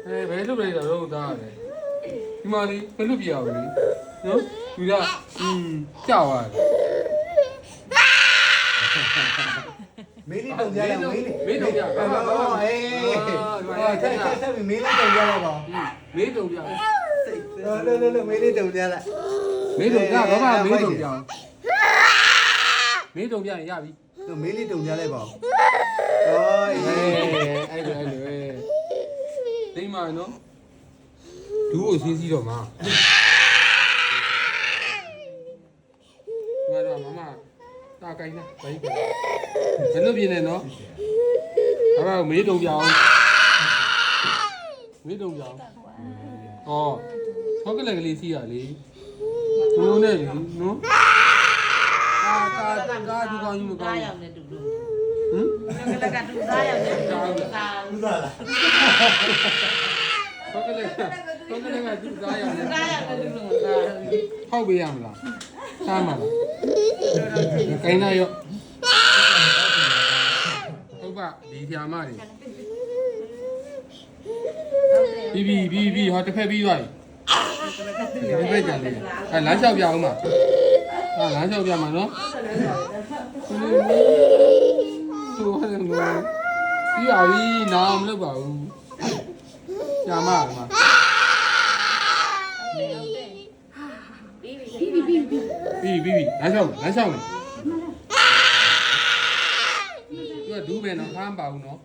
ဘယ်လုပ်လိုက်တာတော့သားရတယ်ဒီမှာလေးဘယ်လုပ်ပြရအောင်လေနော်ဒီကကြောက်ရတယ်မင်းလေးတုံကြလိုက်မင်းလေးမင်းတုံကြအေးဆက်ပြီးမင်းလေးတုံကြလိုက်ပါမင်းတုံကြလို့မင်းလေးတုံကြလိုက်မင်းတုံကြတော့ကမင်းတုံကြမင်းတုံကြရင်ရပြီတော့မင်းလေးတုံကြလိုက်ပါဟောအဲ့လိုဒိမနော်ဒူးကိုဆင်းစီးတော့မှာငါတော့မမတာကိုင်းနာဘိုင်းပဲဘယ်လိုပြင်းနေနော်အဲ့ဒါမေးတုံပြအောင်မေးတုံပြအောင်ဟောဟောကလေးကလေးစီးရလေဘုံနဲ့လေနော်ကာဒူကောင်းယူမကောင်းရောက်နေတူတူဟမ်ကလကတူသားရောက်နေတူတူတူသားလားဟောကလေးကတူသားရောက်နေတူသားရောက်နေတူတူဟောက်ပေးရမလားစားမလားကိုင်းနာရောဟုတ်ပါဒီဆရာမတွေပြီးဟောတစ်ဖက်ပြီးသွားပြီဒီဖက်ကြလေလမ်းလျှောက်ပြအောင်ပါလမ်းလျှောက်ပြမှာနော်သူဟဲ့လို့ပြီးပါပြီနားမလုပ်ပါဘူးဆရာမကမှာပြီးလမ်းလျှောက်မယ်သူကဒူးမယ်နော်ခါမပါဘူးနော်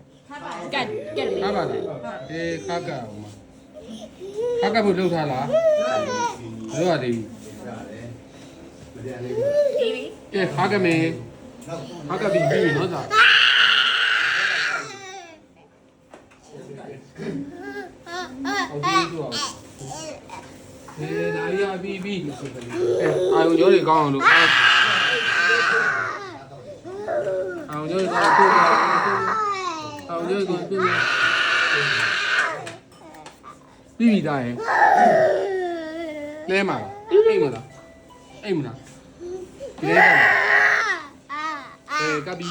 ကတ်ခါပါလားခါကအောင်မှာခါကဖို့လှုပ်ထားလားလှုပ်ရသေးပြီခါကမယ်ခါကပြီးနော်သာဟုတ်ပြီတော့နာရီပြီးအာရုံကြောတွေကောင်းအောင်လို့အာရုံကြောတွေကောင်းအောင်အာရုံကြောတွေကောင်းပြီးသားရင်လဲမှာအိမ်မလားလဲမှာကဘီ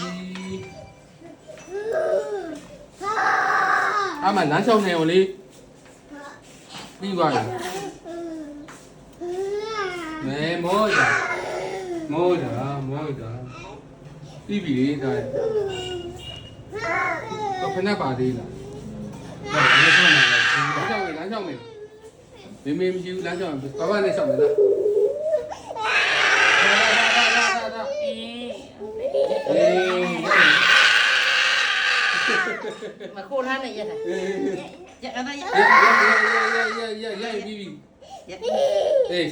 အမလမ်းလျှောက်နေအောင်လေပြီးသွားပြီမောတာပြီးပြီဒါတော့ခဏပါသေးလားလမ်းလျှောက်မယ်မေမရှိဘူးလမ်းလျှောက်ဘာဘာနဲ့လျှောက်မယ်လားမခိုးထားနဲ့ရက်တာရက်အဲ့ဒါရက်ပြီးပြီရက်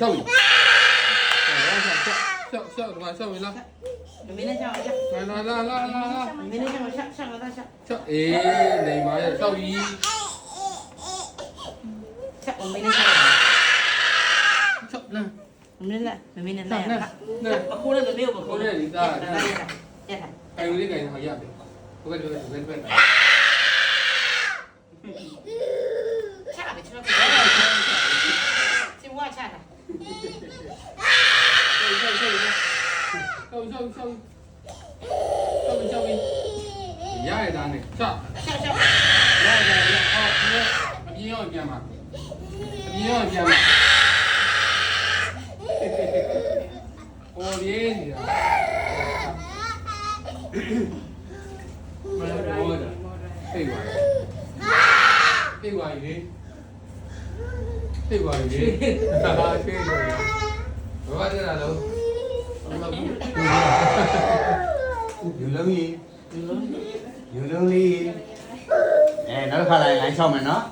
ရှောက်ပြီရှောက်ဒီမှာရှောက်ပြီလားမင်းနဲ့ရှောက်ရက်လာမင်းနဲ့ရှောက်ရှောက်ရှောက်နေပါရဲ့ရှောက်ပြီရှောက်မင်းနဲ့ရှောက်ရှောက်လားမင်းနဲ့ခိုးနဲ့မမေးဘူးခိုးနဲ့ဒီသားရက်တာအိမ်လေးကနေဟောရတယ်ဘယ်ချတာပဲချတာချင်းဝါချတာရှောက်ရရတာနဲ့ရှောက်ရအပြင်းရောပြန်ပါဟိုရင်းနေတာမလို့တော့သိပါလေဟာသိပါလေဘာကြရတော့ယူလုံးလေးနောက်တစ်ခါလိုက်လမ်းချောက်မယ်နော်